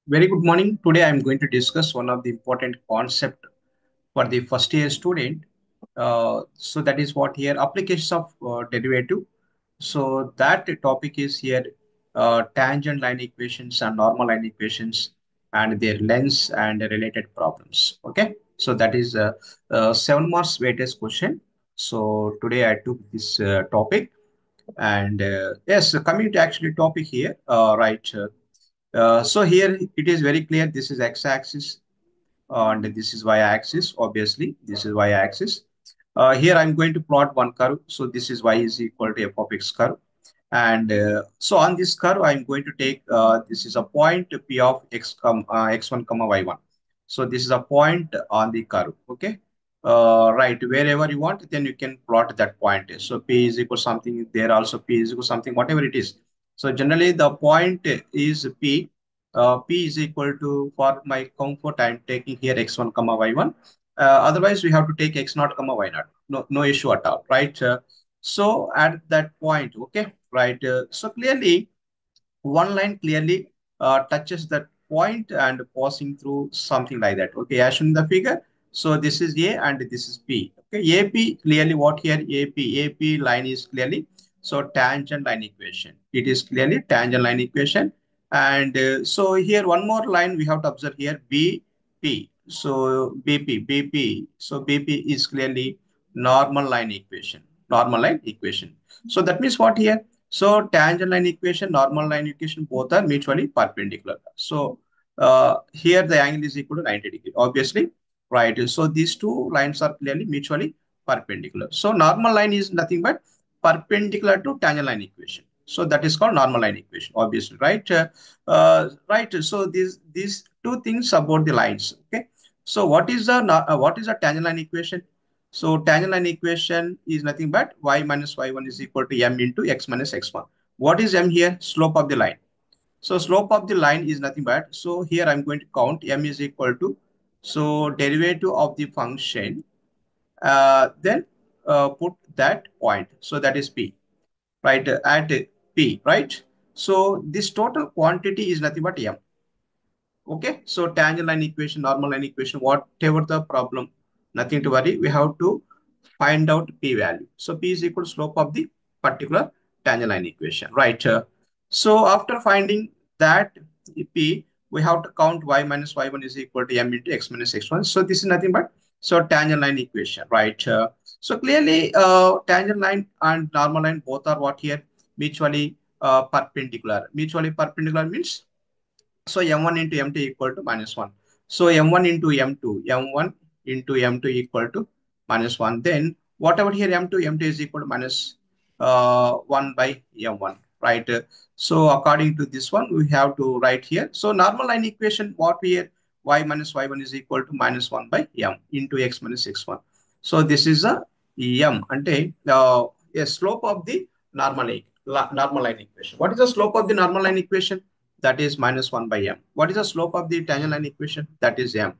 Very good morning. Today I'm going to discuss one of the important concept for the first year student. So that is what here applications of derivative. So that topic is here tangent line equations and normal line equations and their lengths and related problems. Okay. So that is 7 marks weightage question. So today I took this topic and yes, coming to actually topic here, right. So here it is very clear. This is x-axis and this is y-axis. Obviously, this is y-axis. Here I'm going to plot one curve. So this is y is equal to f of x curve. And so on this curve, I'm going to take this is a point p of x1 comma y1. So this is a point on the curve. Okay. Right. Wherever you want, then you can plot that point. So p is equal something there. Also p is equal something whatever it is. So generally the point is p. P is equal to, for my comfort, I'm taking here x1 comma y1. Otherwise, we have to take x0 comma y0. No issue at all, right? So at that point, okay, right. So clearly, one line clearly touches that point and passing through something like that. Okay, as shown in the figure. So this is A and this is P. Okay, AP clearly what here? AP line is clearly so tangent line equation. It is clearly tangent line equation. And so here one more line we have to observe here BP. So BP. So BP is clearly normal line equation. Normal line equation. So that means what here? So tangent line equation, normal line equation, both are mutually perpendicular. So here the angle is equal to 90 degree, obviously, right? So these two lines are clearly mutually perpendicular. So normal line is nothing but perpendicular to tangent line equation. So that is called normal line equation, obviously, right? Right. So these two things about the lines. Okay. So what is a tangent line equation? So tangent line equation is nothing but y minus y1 is equal to m into x minus x1. What is m here? Slope of the line. So slope of the line is nothing but, so here I'm going to count m is equal to, so derivative of the function, then put that point. So that is p, right? At p, right? So this total quantity is nothing but m. Okay, so tangent line equation, normal line equation, whatever the problem, nothing to worry. We have to find out p value. So p is equal to slope of the particular tangent line equation, right? So after finding that p, we have to count y minus y1 is equal to m into x minus x1. So this is nothing but so tangent line equation, right? So clearly, tangent line and normal line both are what here? Mutually perpendicular. Mutually perpendicular means so m1 into m2 equal to minus 1. So m1 into m1 into m2 equal to minus 1. Then whatever here m2 is equal to minus 1 by m1, right? So according to this one, we have to write here. So normal line equation, what we here? Y minus y1 is equal to minus 1 by m into x minus x1. So this is a m ante a slope of the normal line equation. What is the slope of the normal line equation? That is minus 1 by m. What is the slope of the tangent line equation? That is m.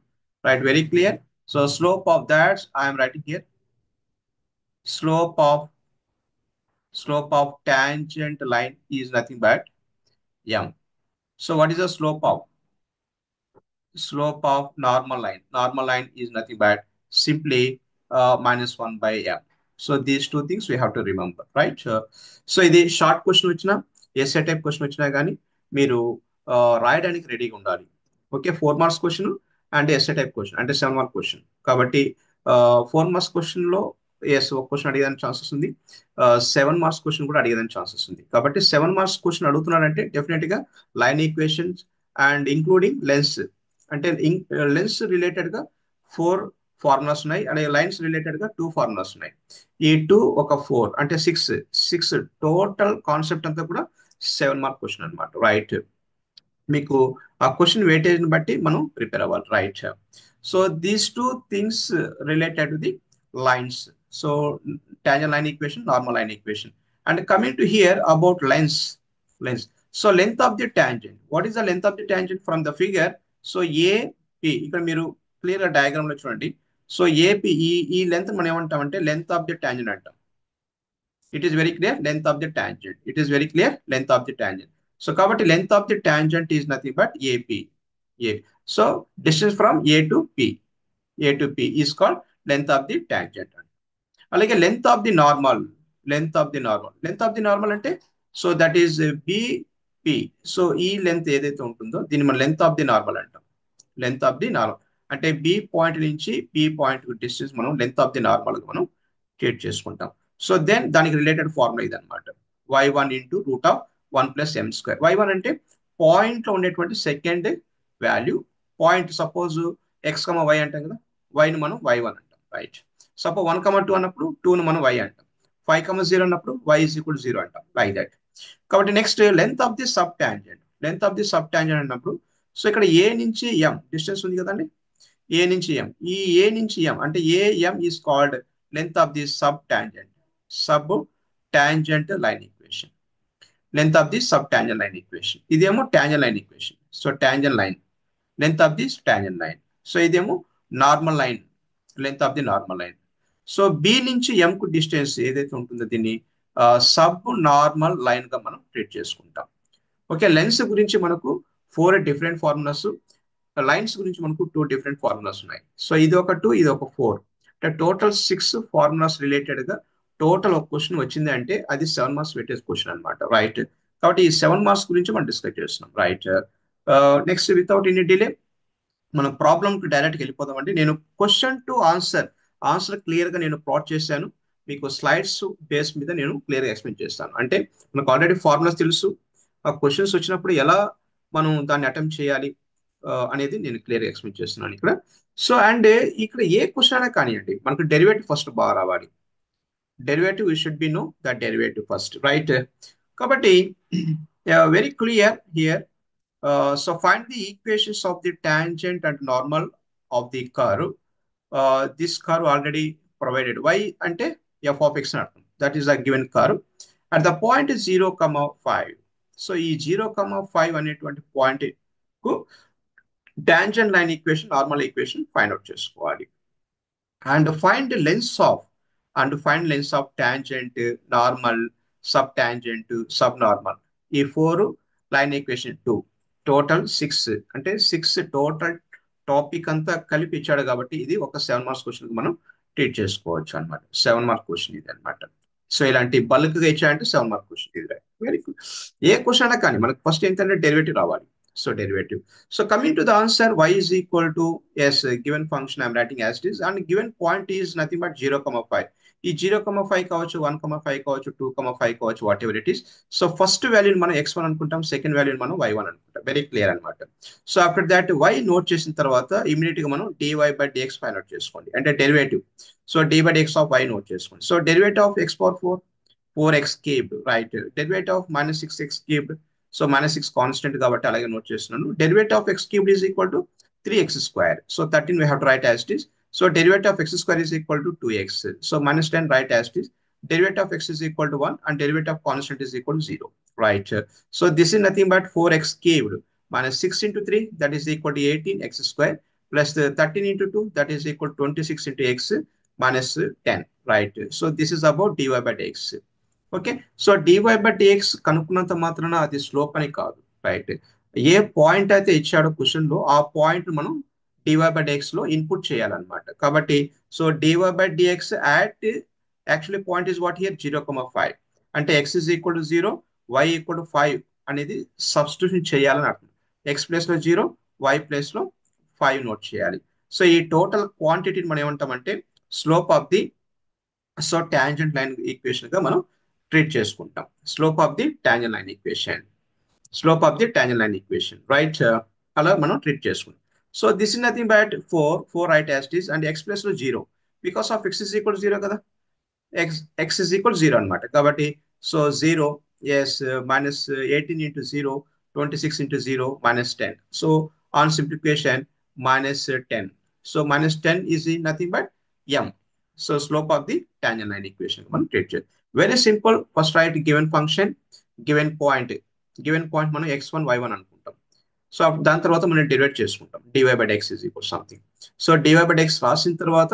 Right, very clear. So slope of that, I am writing here. Slope of tangent line is nothing but m. So what is the slope of normal line? Normal line is nothing but simply minus 1 by m. So these two things we have to remember, right? So ఇది short question వచ్చినా SA type question వచ్చినా కానీ మీరు రాయడానికి రెడీగా ఉండాలి. Okay, 4 marks question and SA type question అంటే 7 mark question కాబట్టి 4 మార్క్స్ క్వశ్చన్ లో ఎస్ ఒక క్వశ్చన్ అడిగేదానికి ఛాన్సెస్ ఉంది, 7 మార్క్స్ క్వశ్చన్ కూడా అడిగేదానికి ఛాన్సెస్ ఉంది. కాబట్టి 7 మార్క్స్ క్వశ్చన్ అడుగుతున్నాడంటే డెఫినెట్ గా line equations and including lens అంటే లెన్స్ రిలేటెడ్ గా 4 ఫార్ములాస్ ఉన్నాయి, అలాగే లైన్స్ రిలేటెడ్ గా 2 ఫార్ములాస్ ఉన్నాయి. ఈ 2 ఒక 4 అంటే సిక్స్ టోటల్ కాన్సెప్ట్ అంతా కూడా 7 మార్క్ క్వశ్చన్ అనమాట, రైట్? మీకు ఆ క్వశ్చన్ వెయిటేజ్ ని బట్టి మనం ప్రిపేర్ అవ్వాలి, right? So these two things related to the lines. So tangent line equation, normal line equation. And coming to here about length. So length of the tangent. What is the length of the tangent from the figure? So AP ఇక్కడ మీరు clear గా diagram లో చూడండి. So AP ఈ length మనం ఏమంటామంటే length of the tangent అంటాం. It is very clear, length of the tangent. It is very clear, length of the tangent. So కాబట్టి length of the tangent is nothing but AP. A. So distance from A to P is called length of the tangent. అలాగే length of the normal అంటే so that is BP. So ఈ length ఏదైతే ఉంటుందో దీన్ని మనం length of the normal అంటాం. Length of the normal అంటే B point నుంచి పి పాయింట్ డిస్టెన్స్ మనం లెంత్ ఆఫ్ ది నార్మల్ మనం ట్రీట్ చేసుకుంటాం. సో దెన్ దానికి రిలేటెడ్ ఫార్ములా ఇది అనమాట. y1 into root of 1 + m². y1 అంటే పాయింట్ లో ఉండేటువంటి second value. Point suppose x, y అంటాం కదా, వైని మనం y1 అంటాం, రైట్. సపోజ్ 1, 2 అన్నప్పుడు 2ను మనం y అంటాం. 5, 0 అన్నప్పుడు y = 0 అంటాం, లైక్ దట్. కాబట్టి next length of the sub tangent. Length of the sub tangent అన్నప్పుడు సో ఇక్కడ ఏ నుంచి ఎం డిస్టెన్స్ ఉంది కదండి, ఏ నుంచి ఎం. ఈ ఏ నుంచి ఎం అంటే AM is called length of the sub tangent. Sub tangent line equation. Length of the sub tangent line equation. ఇదేమో tangent line equation. So tangent line, length of the tangent line. So ఇదేమో normal line, length of the normal line. So B నుంచి M కు distance ఏదైతే ఉంటుందో దీన్ని sub normal line గా మనం treat చేసుకుంటాం. ఓకే, లెన్స్ గురించి మనకు 4 డిఫరెంట్ ఫార్ములాస్, లైన్స్ గురించి మనకు 2 డిఫరెంట్ ఫార్ములాస్ ఉన్నాయి. సో ఇది ఒక 2, ఇది ఒక 4, అంటే టోటల్ 6 ఫార్ములాస్ రిలేటెడ్ గా టోటల్ ఒక క్వశ్చన్ వచ్చింది అంటే అది 7 మార్క్స్ వెయిటేజ్ క్వశ్చన్ అనమాట, రైట్. కాబట్టి ఈ 7 మార్క్స్ గురించి మనం డిస్కస్ చేస్తున్నాం, right. Next without any delay మనం ప్రాబ్లమ్ కి డైరెక్ట్గా వెళ్ళిపోదామండి. నేను క్వశ్చన్ టు ఆన్సర్ క్లియర్ గా నేను ప్లాట్ చేశాను. మీకు స్లైడ్స్ బేస్ మీద నేను క్లియర్ గా ఎక్స్ప్లెయిన్ చేస్తాను. అంటే మనకు ఆల్రెడీ ఫార్ములాస్ తెలుసు, ఆ క్వశ్చన్స్ వచ్చినప్పుడు ఎలా మనం దాన్ని అటెంప్ట్ చేయాలి అనేది నేను క్లియర్గా ఎక్స్ప్లెయిన్ చేస్తున్నాను ఇక్కడ. సో అండ్ ఇక్కడ ఏ క్వశ్చన్ అయినా కానివ్వండి, మనకు డెరివేటివ్ ఫస్ట్ బాగా రావాలి. Derivative you should be know the derivative first, right. కాబట్టి very clear here. So find the equations of the tangent and normal of the curve. This curve already provided. Y ante f of x అని అర్థం. That is a given curve. At the point 0, 5. So ఈ 0, 5 అనేటువంటి point కు tangent line equation, normal equation find out చేసుకోవాలి. And find lengths of tangent, normal, subtangent, subnormal. ఈ 4 line equation 2 total 6, అంటే 6 total topic అంతా కలిపి ఇచ్చాడు. కాబట్టి ఇది ఒక 7 మార్క్స్ క్వశ్చన్ మనం ట్రీట్ చేసుకోవచ్చు అనమాట. 7 మార్క్ క్వశ్చన్ ఇది అనమాట. సో ఇలాంటి బల్క్ గా ఇచ్చాడంటే 7 మార్క్ క్వశ్చన్ ఇది, వెరీ గుడ్. ఏ క్వశ్చన్ అయినా కానీ మనకు ఫస్ట్ ఏంటంటే డెరివేటివ్ రావాలి. So derivative. So coming to the answer, y is equal to yes given function I'm writing as it is, and given point is nothing but 0, 5. ఈ 0, 5 కావచ్చు, 1, 5 కావచ్చు, 2, 5 కావచ్చు, what ever it is. So first వాల్యూని మనం x1 అనుకుంటాం, second వాల్యూని మనం y1 అనుకుంటాం. వెరీ క్లియర్ అనమాట. So after that y note చేసిన తర్వాత ఇమీడియట్ గా మనం dy/dx ఫైండ్ అవుట్ చేసుకోండి, అంటే derivative. So d/dx of y note చేసుకోండి. So derivative of x⁴ 4x cubed, right. Derivative of -6x cubed. So -6 constant కాబట్టి అలాగే నోట్ చేస్తున్నాను. Derivative of x³ is equal to 3x². So 13 we have to write as it is. So derivative of x² is equal to 2x. So -10 write as it is. Derivative of x is equal to 1 and derivative of constant is equal to 0, right. So this is nothing but 4x³ minus 6 into 3, that is equal to 18x² plus the 13 into 2, that is equal to 26 into x minus 10, right. So this is about dy/dx. Okay, so dy/dx కనుక్కున్నంత మాత్రాన అది slope అని కాదు, right. ఏ point అయితే ఇచ్చాడో question లో ఆ point మనం dy/dx లో ఇన్పుట్ చేయాలన్నమాట. కాబట్టి so dy/dx at actually point is what here 0, 5. అంటే x is equal to 0, y equal to 5 అనేది సబ్స్టిట్యూషన్ చేయాలని అర్థం. x ప్లేస్ లో 0, y ప్లేస్ లో 5 నోట్ చేయాలి. సో ఈ టోటల్ క్వాంటిటీని మనం ఏమంటామంటే slope of the so tangent line equation గా మనం ట్రీట్ చేసుకుంటాం. Slope of the tangent line equation, slope of the tangent line equation, right. అలా మనం ట్రీట్ చేసుకుంటాం. So this is nothing but 4 right as it is, and x plus లో 0 because of x is equal 0 కదా, x is equal 0 అనమాట. కాబట్టి so 0 yes minus 18 into 0, 26 into 0 minus 10. So on simplification minus 10. So minus 10 is nothing but m. So slope of the tangent line equation మనం treat చేయాలి. Very simple. First right given function, given point మనం x1 y1 అనుకుంటాం. So దాని తర్వాత మనం డెరివేట్ చేసుకుంటాం dy/dx is equal something. So dy/dx రాసిన తర్వాత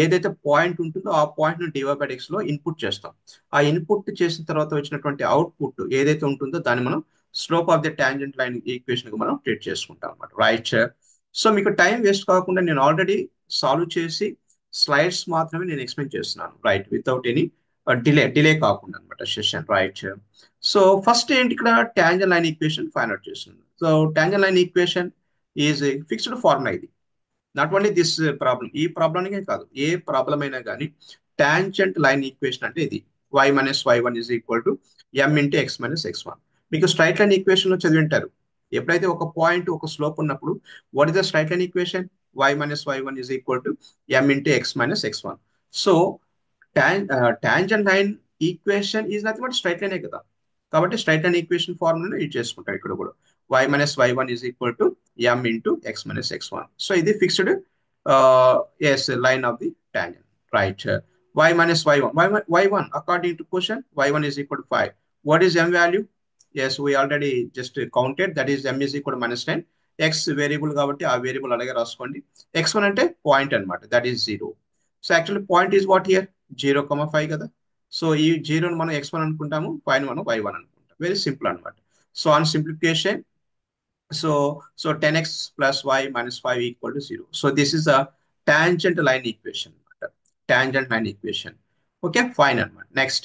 ఏదైతే పాయింట్ ఉంటుందో ఆ పాయింట్ ను dy/dx లో ఇన్పుట్ చేస్తాం. ఆ ఇన్పుట్ చేసిన తర్వాత వచ్చినటువంటి అవుట్పుట్ ఏదైతే ఉంటుందో దాన్ని మనం slope of the tangent line equation మనం ట్రీట్ చేసుకుంటాం అనమాట, రైట్. సో మీకు టైం వేస్ట్ కాకుండా నేను ఆల్రెడీ సాల్వ్ చేసి స్లైడ్స్ మాత్రమే నేను ఎక్స్ప్లెయిన్ చేస్తున్నాను, రైట్, వితౌట్ ఎనీ డిలే కాకుండా అనమాట సెషన్, రైట్. సో ఫస్ట్ ఏంటి ఇక్కడ tangent line equation find out చేస్తున్నాను. So tangent line equation is fixed formula ఇది. నాట్ ఓన్లీ దిస్ ప్రాబ్లం, ఈ ప్రాబ్లమ్కే కాదు, ఏ ప్రాబ్లం అయినా కానీ టాంజెంట్ లైన్ ఈక్వేషన్ అంటే ఇది, y minus y1 is equal to m into x minus x1. మీకు స్ట్రైట్ లైన్ ఈక్వేషన్ లో చదివింటారు, ఎప్పుడైతే ఒక పాయింట్ ఒక స్లోప్ ఉన్నప్పుడు what is the straight line equation, y minus y1 is equal to m into x minus x1. So tangent line equation is nothing but straight లైనే కదా, కాబట్టి straight line equation formula use చేసుకుంటాం ఇక్కడ కూడా, y minus y1 is equal to m into x minus x1. So ఇది fixed yes line of the tangent, right. Y minus y1, y1 according to question, y1 is equal to 5. What is m value? Yes, we already just counted, that is m is equal to minus 10. X variable కాబట్టి ఆ variable అలాగే రాసుకోండి. x1 అంటే point అన్నమాట, that is 0. So actually point is what here 0,5 కదా. So ఈ 0ను మనం x1 అనుకుంటాము, 5 మనం y1 అనుకుంటాం, వెరీ సింపుల్ అన్నమాట. So on simplification, so 10x plus y minus 5 equal to 0. So this is a tangent line equation. Tangent line equation. Okay, fine. Next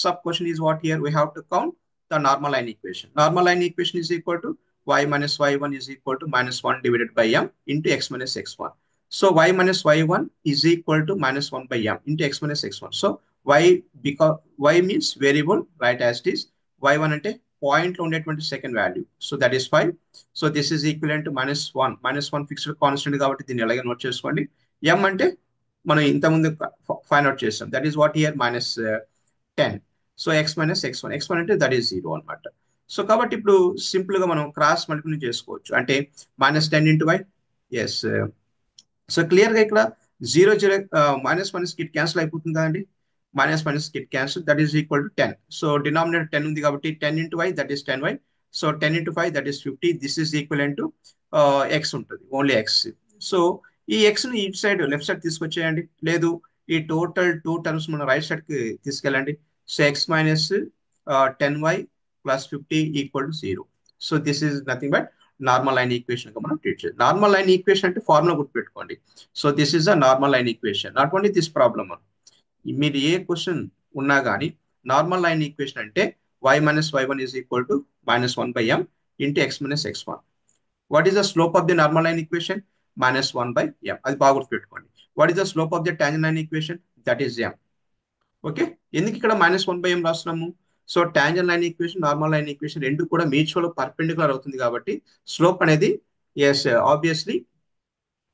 sub question is what here we have to count the normal line equation. Normal line equation is equal to y minus y1 is equal to minus 1 divided by m into x minus x1. So y minus y1 is equal to minus 1 by m into x minus x1. So y, because y means variable, right, as it is. y1 ante point లో ఉండేటువంటి second value, so that is 5. So this is equivalent to -1 fixed constant కాబట్టి దీన్ని ఎలాగే note చేసుకోండి. m అంటే మనం ఇంతకుముందు find out చేస్తాం, that is what here -10. So x minus x1 అంటే దట్ ఈస్ 0 అనమాట. సో కాబట్టి ఇప్పుడు సింపుల్ గా మనం క్రాస్ మల్టిప్లై చేసుకోవచ్చు, అంటే -10 into y. Yes, so clear గా ఇక్కడ 0 మైనస్ మైనస్ కిట్ క్యాన్సిల్ అయిపోతుంది కదండి, minus minus get cancelled, that is equal to 10. So denominator 10 ఉంది కాబట్టి 10 into y, that is 10y. So 10 into 5, that is 50. This is equivalent to x ఉంటుంది, only x. So ఈ x ని ఇటు side left side తీసుకొచ్చేయండి, లేదు ఈ total 2 terms మన right side కి తీసుకెళ్ళండి. So x minus 10y plus 50 equal to 0. So this is nothing but normal line equation గా మనం ట్రీట్ చేయాలి. నార్మల్ లైన్ ఈక్వేషన్ అంటే ఫార్ములా గుర్తుపెట్టుకోండి. So this is a normal line equation, not only this problem. మీరు ఏ question ఉన్నా కానీ normal line equation అంటే y minus y1 is equal to -1 by m into x minus x1. What is the slope of the normal line equation, -1 by m. అది బాగా గుర్తుపెట్టుకోండి. What is the slope of the tangent line equation, that is m. Okay, ఎందుకు ఇక్కడ -1 by m రాస్తున్నాము? So tangent line equation, normal line equation రెండు కూడా mutual perpendicular అవుతుంది కాబట్టి స్లోప్ అనేది as obviously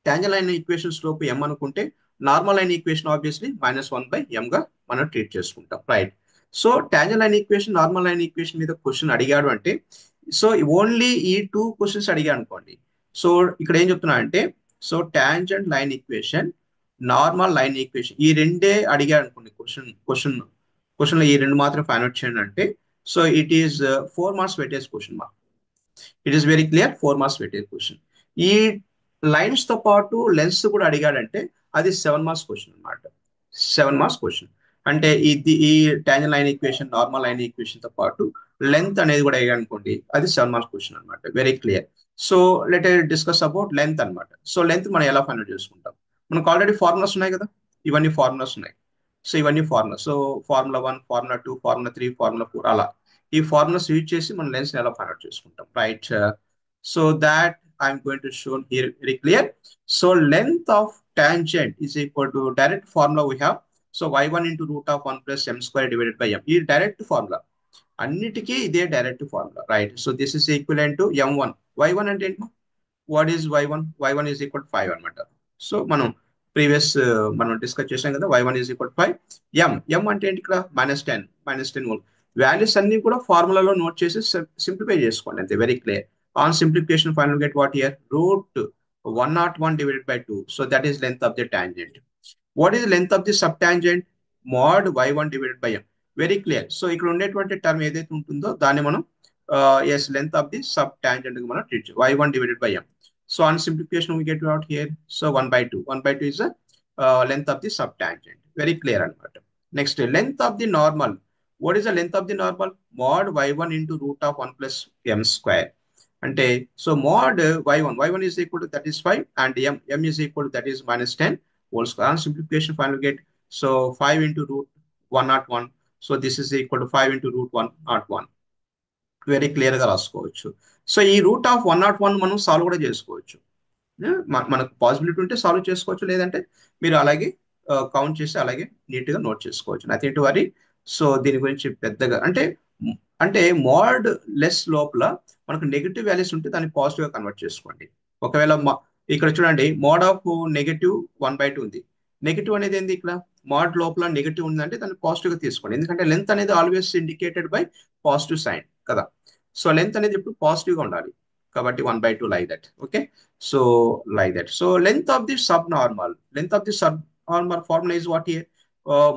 tangent line equation slope m అనుకుంటే normal line equation obviously -1 by m గా మనం ట్రీట్ చేసుకుంటాం, right. So tangent line equation, normal line equation మీద క్వశ్చన్ అడిగాడు అంటే, సో ఓన్లీ ఈ 2 క్వశ్చన్స్ అడిగాడు అనుకోండి. సో ఇక్కడ ఏం చెప్తున్నా అంటే, so tangent line equation, normal line equation ఈ రెండే అడిగాడు అనుకోండి, క్వశ్చన్ లో ఈ రెండు మాత్రం ఫైండ్ అవుట్ చేయండి అంటే, so it is 4 marks weightage question mark. It is very clear, 4 marks weightage question. ఈ లైన్స్ తో పాటు లెన్స్ కూడా అడిగాడంటే అది 7 మార్క్స్ క్వశ్చన్ అనమాట. 7 మార్క్స్ క్వశ్చన్ అంటే ఈ tangent line equation, normal line equation తో పాటు లెంత్ అనేది కూడా అడిగాడు అనుకోండి, అది 7 మార్క్స్ క్వశ్చన్ అనమాట, very clear. So let discuss about length అనమాట. సో లెంత్ మనం ఎలా ఫైండ్ అవుట్ చేసుకుంటాం, మనకు ఆల్రెడీ ఫార్ములాస్ ఉన్నాయి కదా, ఇవన్నీ ఫార్ములాస్ ఉన్నాయి. సో ఇవన్నీ formula, so formula 1, formula 2, formula 3, formula 4 అలా ఈ ఫార్ములాస్ యూజ్ చేసి మనం లెన్స్ ఎలా ఫైండ్ అవుట్ చేసుకుంటాం, right. So that I'm going to show here very clear. So length of tangent is equal to direct formula we have. So y1 into root of 1 plus m square divided by m. This direct formula. అన్నిటికీ ఇదే direct formula, right. So this is equivalent to m1. y1 అంటే ఏంటి? What is y1? y1 is equal to 5 అనమాట. So మనం previous మనం discuss చేసాం కదా, y1 is equal to 5. m అంటే ఏంటి ఇక్కడ? -10 వోల్ట్. వాల్యూస్ అన్ని కూడా ఫార్ములాలో నోట్ చేసి సింప్లిఫై చేసుకోండి అంతే, very clear. On simplification, final get what here? Root 101 divided by 2. So that is length of the tangent. What is the length of the subtangent? Mod y1 divided by m. Very clear. So ఇక్కడ ఉండేటువంటి term ఏదైతే ఉంటుందో దాన్ని మనం yes length of the subtangent గా మనం treat చేయాలి, y1 divided by m. So on simplification we get out here. So 1 by 2. 1 by 2 is the length of the subtangent. Very clear అన్నమాట. Next length of the normal. What is the length of the normal? Mod y1 into root of 1 plus m square. అంటే so mod y1 is equal to that is 5 and m is equal to that is minus 10 whole square. On simplification final get so 5 into root 101. So this is equal to 5 into root 101. Very clear గా రాసుకోవచ్చు. So ఈ root of 101 మనం solve కూడా చేసుకోవచ్చు. మనకు possibility ఉంటే solve చేసుకోవచ్చు, లేదంటే మీరు అలాగే కౌంట్ చేసి అలాగే నీట్ గా నోట్ చేసుకోవచ్చు, నథింగ్ టు వరీ. సో దీని గురించి పెద్దగా అంటే అంటే మోడ్ లెస్ లోపల మనకు నెగిటివ్ వాల్యూస్ ఉంటే దాన్ని పాజిటివ్ గా కన్వర్ట్ చేసుకోండి. ఒకవేళ ఇక్కడ చూడండి మోడ్ ఆఫ్ -1/2 ఉంది. నెగిటివ్ అనేది ఏంది ఇక్కడ? మోడ్ లోపల నెగిటివ్ ఉందంటే దాన్ని పాజిటివ్ గా తీసుకోండి, ఎందుకంటే లెంత్ అనేది always indicated by positive sign కదా. సో లెంత్ అనేది ఇప్పుడు పాజిటివ్ గా ఉండాలి కాబట్టి 1/2 like that. Okay, so like that. So length of the subnormal formula is what here?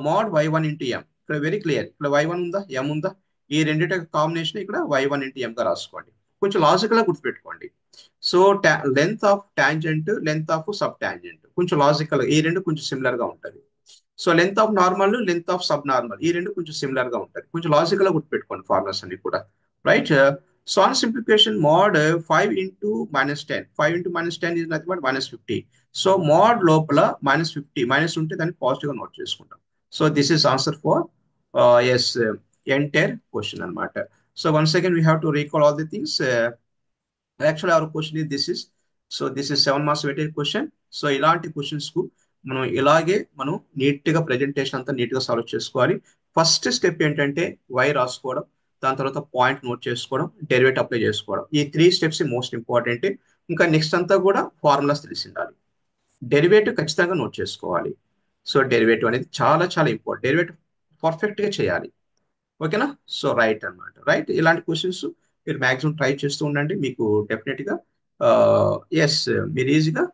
Mod y1 into m. ఇక్కడ వెరీ క్లియర్, ఇక్కడ y1 ఉందా m ఉందా, ఈ రెండింటి కాంబినేషన్ ఇక్కడ y1 ఇంటూ m గా రాసుకోండి. కొంచెం లాజికల్ గా గుర్తుపెట్టుకోండి. So length of tangent, length of sub tangent కొంచెం లాజికల్, ఈ రెండు కొంచెం సిమిలర్ గా ఉంటుంది. So length of normal, length of sub normal ఈ రెండు కొంచెం సిమిలర్ గా ఉంటుంది. కొంచెం లాజికల్ గా గుర్తుపెట్టుకోండి ఫార్ములాస్ అన్ని కూడా, right. So on simplification mod 5 into -10, 5 into -10 is nothing but -50. So mod లోపల -50 మైనస్ ఉంటే దాన్ని పాజిటివ్ గా నోట్ చేసుకుంటాం. So this is answer for is entire question అనమాట. So once again we have to recall all the things. Actually our question is this is 7 marks weightage question. So ఇలాంటి questions కు మనం ఇలాగే మనం neat గా presentation అంతా neat గా solve చేసుకోవాలి. ఫస్ట్ స్టెప్ ఏంటంటే వై రాసుకోవడం, దాని తర్వాత పాయింట్ నోట్ చేసుకోవడం, డెరివేట్ అప్లై చేసుకోవడం. ఈ 3 స్టెప్స్ మోస్ట్ ఇంపార్టెంట్. ఇంకా నెక్స్ట్ అంతా కూడా ఫార్ములాస్ తెలిసి ఉండాలి. డెరివేటివ్ ఖచ్చితంగా నోట్ చేసుకోవాలి. సో డెరివేటివ్ అనేది చాలా చాలా ఇంపార్టెంట్. డెరివేటివ్ పర్ఫెక్ట్ గా చేయాలి. ఓకేనా? సో రైట్ అన్నమాట. రైట్, ఇలాంటి క్వశ్చన్స్ మీరు మాక్సిమం ట్రై చేస్తూ ఉండండి. మీకు డెఫినెట్ గా ఎస్ మీరు ఈజీగా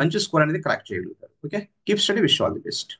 మంచి స్కోర్ అనేది క్రాక్ చేయగలుగుతారు. Okay, keep study, wish all the best.